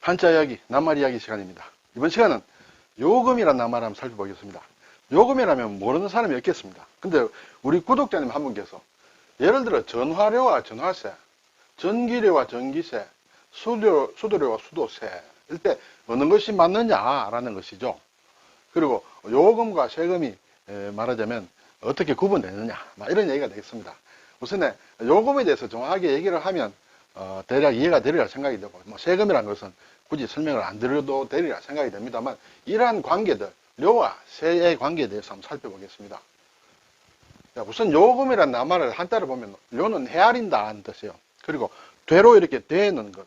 한자 이야기, 낱말 이야기 시간입니다. 이번 시간은 요금이라는 낱말을 한번 살펴보겠습니다. 요금이라면 모르는 사람이 없겠습니다. 근데 우리 구독자님 한 분께서 예를 들어 전화료와 전화세, 전기료와 전기세, 수도료와 수도세 이럴 때 어느 것이 맞느냐라는 것이죠. 그리고 요금과 세금이 말하자면 어떻게 구분되느냐 이런 얘기가 되겠습니다. 우선에 요금에 대해서 정확하게 얘기를 하면 대략 이해가 되리라 생각이 되고, 세금이라는 것은 굳이 설명을 안 드려도 되리라 생각이 됩니다만, 이러한 관계들, 료와 세의 관계에 대해서 한번 살펴보겠습니다. 우선 요금이라는 낱말을 한자를 보면, 료는 헤아린다 하는 뜻이에요. 그리고 되로 이렇게 되는 것,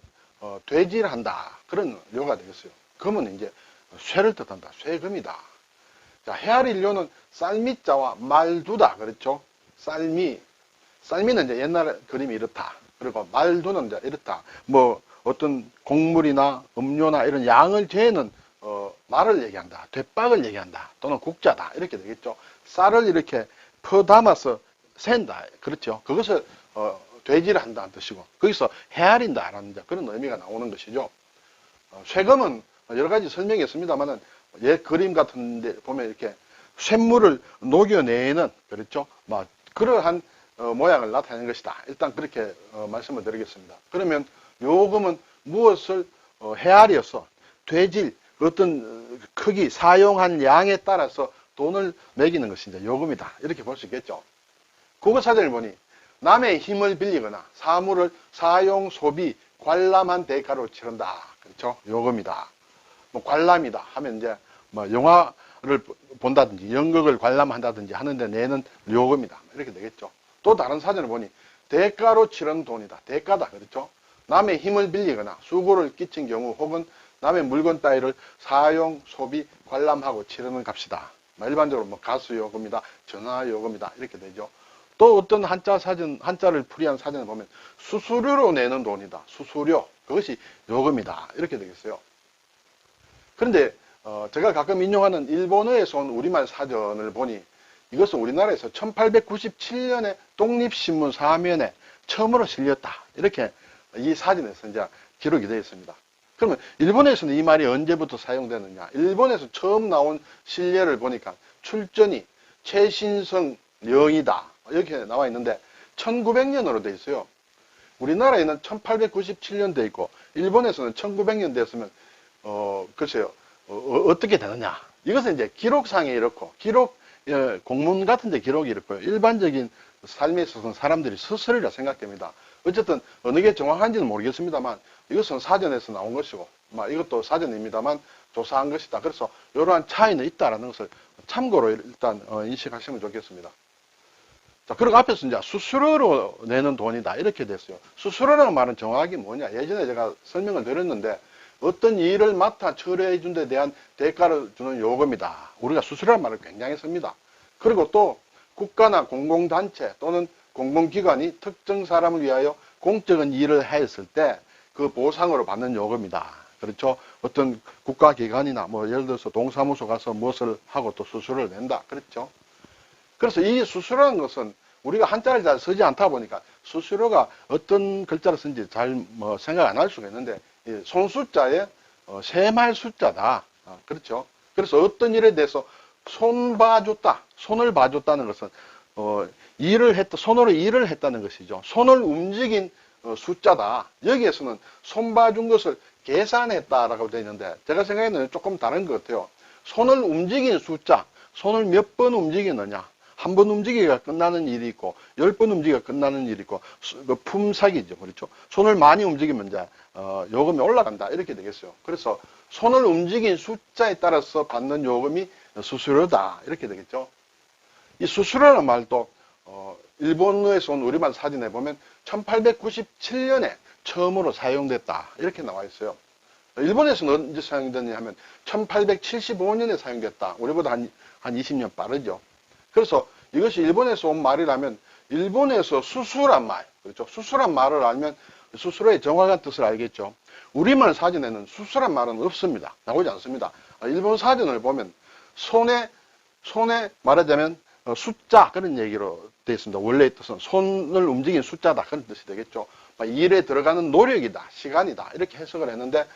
되질한다. 그런 료가 되겠어요. 금은 이제 쇠를 뜻한다. 쇠금이다. 자, 헤아릴 료는 쌀미자와 말두다. 그렇죠? 쌀미는 이제 옛날 그림이 이렇다. 그리고 말두는 이제 이렇다. 어떤 곡물이나 음료나 이런 양을 재는 말을 얘기한다. 돛박을 얘기한다. 또는 국자다. 이렇게 되겠죠. 쌀을 이렇게 퍼 담아서 샌다. 그렇죠. 그것을 되지를 한다는 뜻이고, 거기서 헤아린다라는 그런 의미가 나오는 것이죠. 쇠금은 여러 가지 설명이 있습니다만은, 옛 그림 같은 데 보면 이렇게 쇳물을 녹여내는, 그렇죠. 그러한 모양을 나타내는 것이다. 일단 그렇게 말씀을 드리겠습니다. 그러면 요금은 무엇을 헤아려서 되질 어떤 크기, 사용한 양에 따라서 돈을 매기는 것이 이제 요금이다. 이렇게 볼 수 있겠죠. 국어사전을 보니 남의 힘을 빌리거나 사물을 사용, 소비, 관람한 대가로 치른다. 그렇죠. 요금이다. 관람이다 하면 이제 영화를 본다든지 연극을 관람한다든지 하는데 내는 요금이다. 이렇게 되겠죠. 또 다른 사전을 보니 대가로 치른 돈이다. 대가다. 그렇죠. 남의 힘을 빌리거나 수고를 끼친 경우 혹은 남의 물건 따위를 사용, 소비, 관람하고 치르는 값이다. 일반적으로 가스요금이다, 전화요금이다 이렇게 되죠. 또 어떤 한자를 풀이한 사전을 보면 수수료로 내는 돈이다. 수수료. 그것이 요금이다. 이렇게 되겠어요. 그런데 제가 가끔 인용하는 일본어에서 온 우리말 사전을 보니 이것은 우리나라에서 1897년에 독립신문 사면에 처음으로 실렸다. 이렇게 이 사전에서 이제 기록이 되어 있습니다. 그러면 일본에서는 이 말이 언제부터 사용되느냐? 일본에서 처음 나온 실례를 보니까 출전이 최신성령이다. 이렇게 나와 있는데 1900년으로 되어 있어요. 우리나라에는 1897년 되어 있고 일본에서는 1900년 됐으면 글쎄요. 어떻게 되느냐? 이것은 이제 기록상에 이렇고 공문 같은 데 기록이 이렇고요. 일반적인 삶에 있어서는 사람들이 서술이라 생각됩니다. 어쨌든 어느 게 정확한지는 모르겠습니다만 이것은 사전에서 나온 것이고 이것도 사전입니다만 조사한 것이다. 그래서 이러한 차이는 있다라는 것을 참고로 일단 인식하시면 좋겠습니다. 자, 그리고 앞에서 이제 수수료로 내는 돈이다. 이렇게 됐어요. 수수료라는 말은 정확하게 뭐냐? 예전에 제가 설명을 드렸는데 어떤 일을 맡아 처리해 준 데 대한 대가를 주는 요금이다. 우리가 수수료라는 말을 굉장히 씁니다. 그리고 또 국가나 공공단체 또는 공공기관이 특정 사람을 위하여 공적인 일을 했을 때 그 보상으로 받는 요금이다. 그렇죠. 어떤 국가기관이나 예를 들어서 동사무소 가서 무엇을 하고 또 수수료를 낸다. 그렇죠. 그래서 이 수수료라는 것은 우리가 한자를 잘 쓰지 않다 보니까 수수료가 어떤 글자를 쓴지 잘 생각 안 할 수가 있는데 손숫자에 세말 숫자다. 그렇죠. 그래서 어떤 일에 대해서 손을 봐줬다는 것은 손으로 일을 했다는 것이죠. 손을 움직인 숫자다. 여기에서는 손 봐준 것을 계산했다라고 되어 있는데 제가 생각에는 조금 다른 것 같아요. 손을 움직인 숫자, 손을 몇 번 움직이느냐. 한 번 움직이기가 끝나는 일이 있고 10번 움직이기가 끝나는 일이 있고 품삯이죠. 그렇죠. 손을 많이 움직이면 이제 요금이 올라간다. 이렇게 되겠어요. 그래서 손을 움직인 숫자에 따라서 받는 요금이 수수료다. 이렇게 되겠죠. 이 수수료라는 말도 일본어에서 온 우리말 사전에 보면 1897년에 처음으로 사용됐다. 이렇게 나와 있어요. 일본에서는 언제 사용됐냐 하면 1875년에 사용됐다. 우리보다 한 20년 빠르죠. 그래서 이것이 일본에서 온 말이라면 일본에서 수수란 말, 그렇죠. 수수란 말을 알면 수수료의 정확한 뜻을 알겠죠. 우리말 사전에는 수수란 말은 없습니다. 나오지 않습니다. 일본 사전을 보면 손에 말하자면 숫자 그런 얘기로 되어 있습니다. 원래의 뜻은 손을 움직인 숫자다 그런 뜻이 되겠죠. 일에 들어가는 노력이다, 시간이다 이렇게 해석을 했는데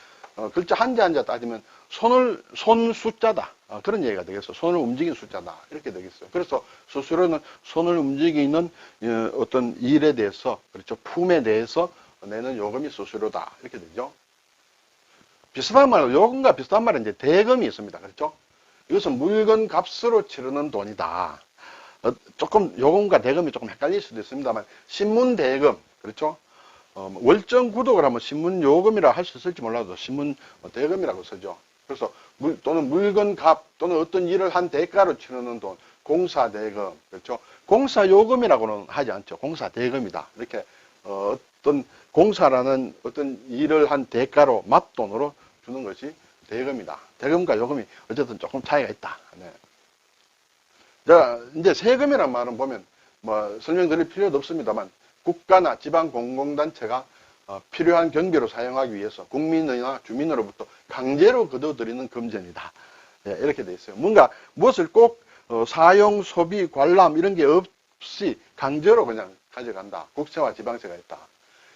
글자 한자 한자 따지면 손 숫자다. 그런 얘기가 되겠어. 손을 움직이는 숫자다. 이렇게 되겠어요. 그래서 수수료는 손을 움직이는 어떤 일에 대해서, 그렇죠. 품에 대해서 내는 요금이 수수료다. 이렇게 되죠. 비슷한 말로, 요금과 비슷한 말은 이제 대금이 있습니다. 그렇죠. 이것은 물건 값으로 치르는 돈이다. 조금 요금과 대금이 조금 헷갈릴 수도 있습니다만, 신문 대금, 그렇죠. 월정 구독을 하면 신문 요금이라 할 수 있을지 몰라도 신문 대금이라고 쓰죠. 그래서 또는 물건 값 또는 어떤 일을 한 대가로 치르는 돈, 공사 대금, 그렇죠. 공사 요금이라고는 하지 않죠. 공사 대금이다. 이렇게 어떤 공사라는 어떤 일을 한 대가로 맞돈으로 주는 것이 대금이다. 대금과 요금이 어쨌든 조금 차이가 있다. 네. 자, 이제 세금이란 말은 보면 뭐 설명드릴 필요도 없습니다만 국가나 지방 공공단체가 필요한 경비로 사용하기 위해서 국민이나 주민으로부터 강제로 거둬들이는 금전이다. 예, 이렇게 돼 있어요. 뭔가 무엇을 꼭 사용, 소비, 관람 이런 게 없이 강제로 그냥 가져간다. 국세와 지방세가 있다.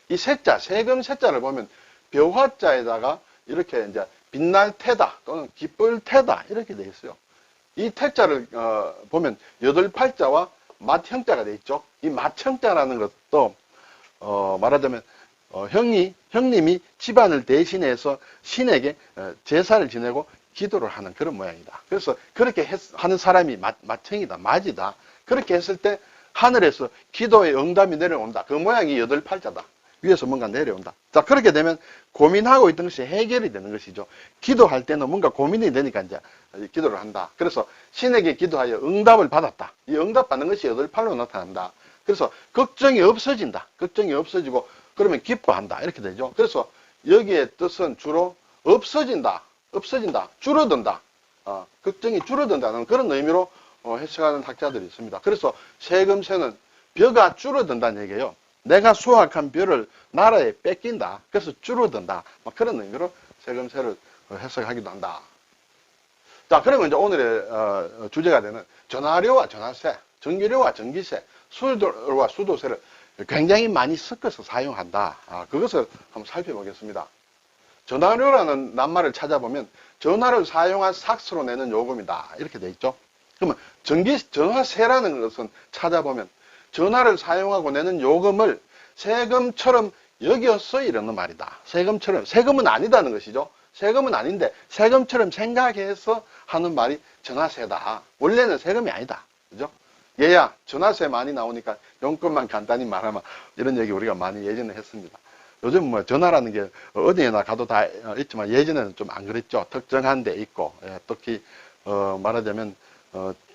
이 세자, 세금 세자를 보면 벼화자에다가 이렇게 이제 빛날 태다 또는 기쁠 태다 이렇게 돼 있어요. 이 태자를 보면 여덟 팔자와 맏형자가 돼 있죠. 이 맏형자라는 것도 말하자면 형님이 집안을 대신해서 신에게 제사를 지내고 기도를 하는 그런 모양이다. 그래서 그렇게 하는 사람이 맏형이다, 맏이다. 그렇게 했을 때 하늘에서 기도의 응답이 내려온다. 그 모양이 여덟 팔자다. 위에서 뭔가 내려온다. 자, 그렇게 되면 고민하고 있던 것이 해결이 되는 것이죠. 기도할 때는 뭔가 고민이 되니까 이제 기도를 한다. 그래서 신에게 기도하여 응답을 받았다. 이 응답 받는 것이 여덟 팔로 나타난다. 그래서 걱정이 없어진다. 걱정이 없어지고 그러면 기뻐한다. 이렇게 되죠. 그래서 여기에 뜻은 주로 없어진다. 줄어든다. 걱정이 줄어든다는 그런 의미로 해석하는 학자들이 있습니다. 그래서 세금세는 벼가 줄어든다는 얘기예요. 내가 수확한 벼를 나라에 뺏긴다. 그래서 줄어든다. 그런 의미로 세금세를 해석하기도 한다. 자, 그러면 이제 오늘의 주제가 되는 전화료와 전화세, 전기료와 전기세, 수도료와 수도세를 굉장히 많이 섞어서 사용한다. 그것을 한번 살펴보겠습니다. 전화료라는 낱말을 찾아보면 전화를 사용한 삭스로 내는 요금이다. 이렇게 돼 있죠. 그러면 전화세라는 것은 찾아보면 전화를 사용하고 내는 요금을 세금처럼 여겨서 이러는 말이다. 세금은 아니다는 것이죠. 세금은 아닌데 세금처럼 생각해서 하는 말이 전화세다. 원래는 세금이 아니다. 그죠? 얘야, 전화세 많이 나오니까 용건만 간단히 말하면 이런 얘기 우리가 많이 예전에 했습니다. 요즘 뭐 전화라는 게 어디에나 가도 다 있지만 예전에는 좀 안 그랬죠. 특정한 데 있고, 특히 말하자면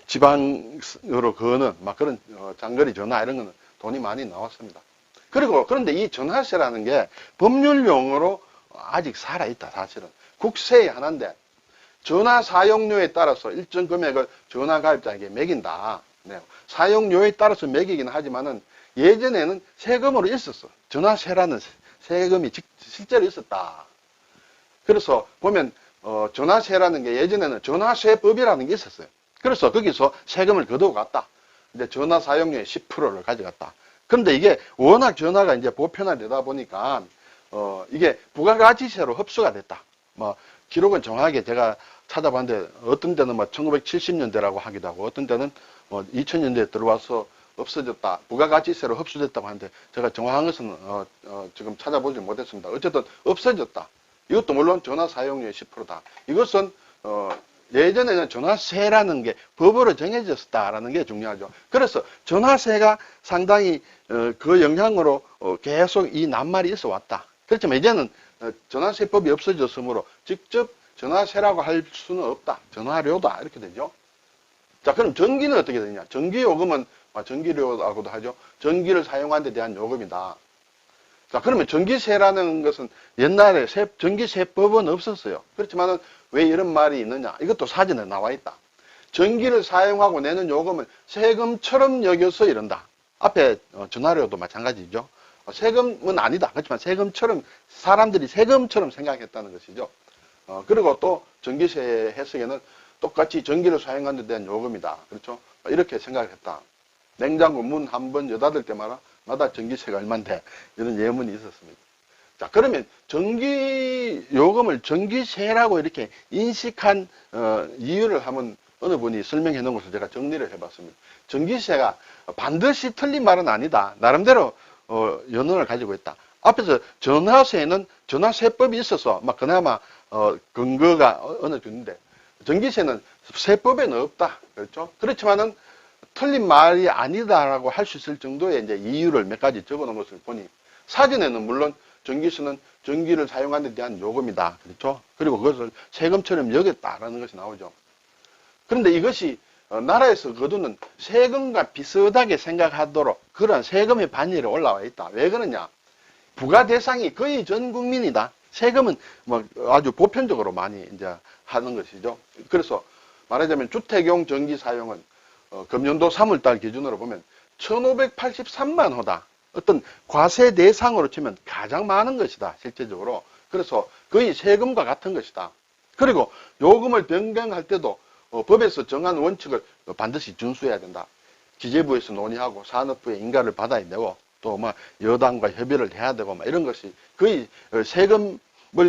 지방으로 거는 막 그런 장거리 전화 이런 거는 돈이 많이 나왔습니다. 그런데 이 전화세라는 게 법률 용어로 아직 살아있다. 사실은 국세의 하나인데 전화 사용료에 따라서 일정 금액을 전화 가입자에게 매긴다. 네. 사용료에 따라서 매기긴 하지만은 예전에는 세금으로 있었어. 전화세라는 세금이 실제로 있었다. 그래서 보면 전화세라는 게 예전에는 전화세법이라는 게 있었어요. 그래서 거기서 세금을 거두어 갔다. 이제 전화 사용료의 10%를 가져갔다. 그런데 이게 워낙 전화가 이제 보편화되다 보니까 이게 부가가치세로 흡수가 됐다. 뭐 기록은 정확하게 제가 찾아봤는데 어떤 때는 뭐 1970년대라고 하기도 하고 어떤 때는 2000년대에 들어와서 없어졌다. 부가가치세로 흡수됐다고 하는데 제가 정확한 것은 지금 찾아보지 못했습니다. 어쨌든 없어졌다. 이것도 물론 전화 사용료의 10%다. 이것은 예전에는 전화세라는 게 법으로 정해졌다라는 게 중요하죠. 그래서 전화세가 상당히 그 영향으로 계속 이 낱말이 있어 왔다. 그렇지만 이제는 전화세법이 없어졌으므로 직접 전화세라고 할 수는 없다. 전화료다. 이렇게 되죠. 자, 그럼 전기는 어떻게 되냐? 전기요금은 전기료라고도 하죠. 전기를 사용하는 데 대한 요금이다. 자, 그러면 전기세라는 것은 옛날에 전기세법은 없었어요. 그렇지만은 왜 이런 말이 있느냐? 이것도 사전에 나와 있다. 전기를 사용하고 내는 요금을 세금처럼 여겨서 이런다. 앞에 전화료도 마찬가지죠. 세금은 아니다. 그렇지만 세금처럼, 사람들이 세금처럼 생각했다는 것이죠. 그리고 또 전기세 해석에는 똑같이 전기를 사용하는 데 대한 요금이다. 그렇죠? 이렇게 생각했다. 냉장고 문 한 번 여닫을 때마다 전기세가 얼만데 이런 예문이 있었습니다. 자, 그러면 전기요금을 전기세라고 이렇게 인식한 이유를 한번 어느 분이 설명해 놓은 것을 제가 정리를 해봤습니다. 전기세가 반드시 틀린 말은 아니다. 나름대로 연원을 가지고 있다. 앞에서 전화세는 전화세법이 있어서 막 그나마 근거가 어느 정도인데, 전기세는 세법에는 없다. 그렇죠? 그렇지만은 틀린 말이 아니다라고 할 수 있을 정도의 이제 이유를 몇 가지 적어 놓은 것을 보니, 사전에는 물론 전기세는 전기를 사용하는 데 대한 요금이다. 그렇죠? 그리고 그것을 세금처럼 여겼다라는 것이 나오죠. 그런데 이것이 나라에서 거두는 세금과 비슷하게 생각하도록 그런 세금의 반열에 올라와 있다. 왜 그러냐? 부과 대상이 거의 전 국민이다. 세금은 뭐 아주 보편적으로 많이 이제 하는 것이죠. 그래서 말하자면 주택용 전기 사용은 금년도 3월달 기준으로 보면 1583만 호다. 어떤 과세 대상으로 치면 가장 많은 것이다, 실제적으로. 그래서 거의 세금과 같은 것이다. 그리고 요금을 변경할 때도 법에서 정한 원칙을 반드시 준수해야 된다. 기재부에서 논의하고 산업부의 인가를 받아야 되고, 또 뭐 여당과 협의를 해야 되고, 막 이런 것이 거의 세금을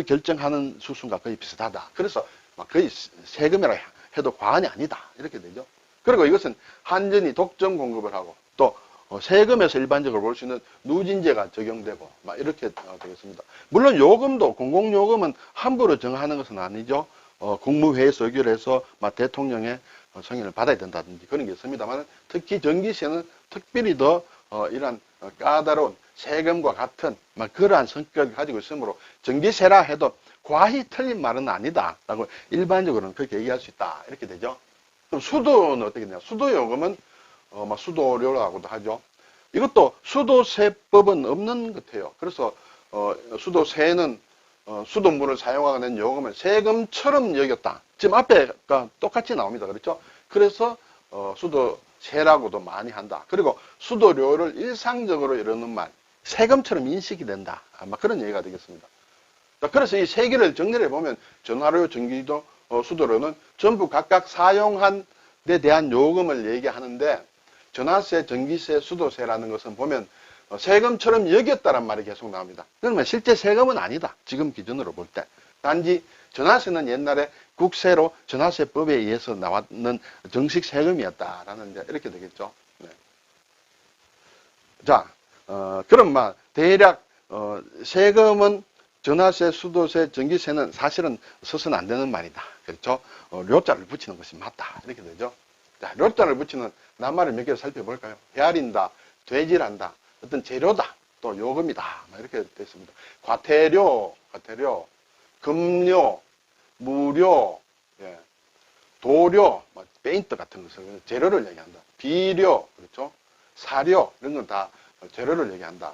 결정하는 수순과 거의 비슷하다. 그래서 막 거의 세금이라 해도 과언이 아니다, 이렇게 되죠. 그리고 이것은 한전이 독점 공급을 하고, 또 세금에서 일반적으로 볼 수 있는 누진제가 적용되고 막 이렇게 되겠습니다. 물론 요금도, 공공요금은 함부로 정하는 것은 아니죠. 국무회의에서 의결해서 막 대통령의 승인을 받아야 된다든지 그런 게 있습니다만, 특히 전기세는 특별히 더 이러한 까다로운 세금과 같은 막 그러한 성격을 가지고 있으므로 전기세라 해도 과히 틀린 말은 아니다라고 일반적으로는 그렇게 얘기할 수 있다, 이렇게 되죠. 그럼 수도는 어떻게 되냐? 수도요금은 수도료라고도 하죠. 이것도 수도세법은 없는 것 같아요. 그래서 수도세는 수돗물을 사용하는 요금을 세금처럼 여겼다. 지금 앞에가 똑같이 나옵니다. 그렇죠? 그래서 수도세라고도 많이 한다. 그리고 수도료를 일상적으로 이러는 말, 세금처럼 인식이 된다. 아마 그런 얘기가 되겠습니다. 그래서 이 세 개를 정리를 해보면 전화료, 전기료, 수도료는 전부 각각 사용한 데 대한 요금을 얘기하는데, 전화세, 전기세, 수도세라는 것은 보면 세금처럼 여겼다란 말이 계속 나옵니다. 그러면 실제 세금은 아니다, 지금 기준으로 볼 때. 단지 전화세는 옛날에 국세로 전화세법에 의해서 나왔는 정식 세금이었다라는 이제 이렇게 되겠죠. 네. 자, 그럼 대략 세금은 전화세, 수도세, 전기세는 사실은 써서는 안 되는 말이다. 그렇죠? 료자를 붙이는 것이 맞다, 이렇게 되죠. 자, 료자를 붙이는 낱말을 몇 개를 살펴볼까요? 헤아린다, 되질한다, 어떤 재료다, 또 요금이다, 이렇게 되어 있습니다. 과태료, 금료, 무료, 예, 도료, 페인트 같은 것을 재료를 얘기한다. 비료, 그렇죠? 사료, 이런 건 다 재료를 얘기한다.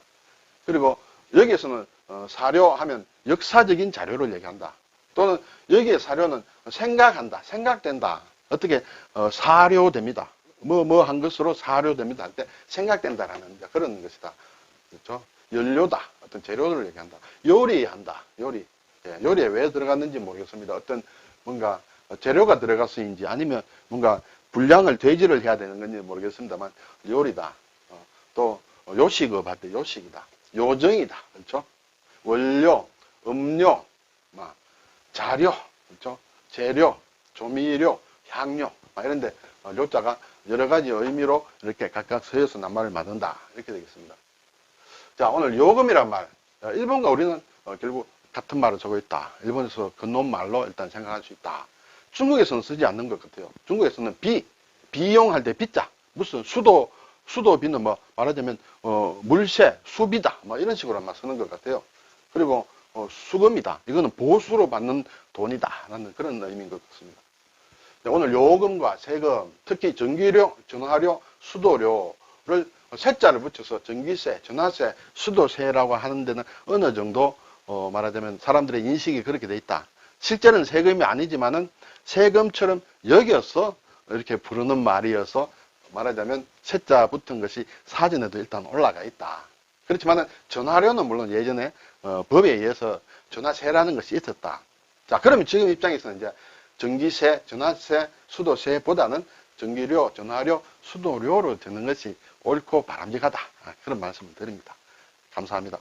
그리고 여기에서는 사료 하면 역사적인 자료를 얘기한다. 또는 여기에 사료는 생각한다, 생각된다. 어떻게 사료됩니다. 뭐 한 것으로 사료됩니다 할 때 생각된다라는 그런 것이다. 그렇죠? 연료다, 어떤 재료를 얘기한다. 요리한다, 요리. 예, 요리에 왜 들어갔는지 모르겠습니다. 어떤 뭔가 재료가 들어갔어인지 아니면 뭔가 분량을 돼지를 해야 되는 건지 모르겠습니다만 요리다. 또 요식업 할 때 요식이다. 요정이다. 그렇죠? 원료, 음료, 자료, 그렇죠? 재료, 조미료, 향료, 이런데 요자가 여러 가지 의미로 이렇게 각각 서여서 낱말을 만든다, 이렇게 되겠습니다. 자, 오늘 요금이란 말, 일본과 우리는 결국 같은 말을 쓰고 있다. 일본에서 건너온 말로 일단 생각할 수 있다. 중국에서는 쓰지 않는 것 같아요. 중국에서는 비용할 때 비자, 무슨 수도비는 말하자면 물세, 수비다, 이런 식으로만 쓰는 것 같아요. 그리고 수금이다, 이거는 보수로 받는 돈이다 라는 그런 의미인 것 같습니다. 오늘 요금과 세금, 특히 전기료, 전화료, 수도료를 세자를 붙여서 전기세, 전화세, 수도세라고 하는 데는 어느 정도 말하자면 사람들의 인식이 그렇게 돼 있다. 실제는 세금이 아니지만은 세금처럼 여겨서 이렇게 부르는 말이어서 말하자면 세자 붙은 것이 사전에도 일단 올라가 있다. 그렇지만은 전화료는 물론 예전에 법에 의해서 전화세라는 것이 있었다. 자, 그러면 지금 입장에서는 이제 전기세, 전화세, 수도세보다는 전기료, 전화료, 수도료로 되는 것이 옳고 바람직하다, 그런 말씀을 드립니다. 감사합니다.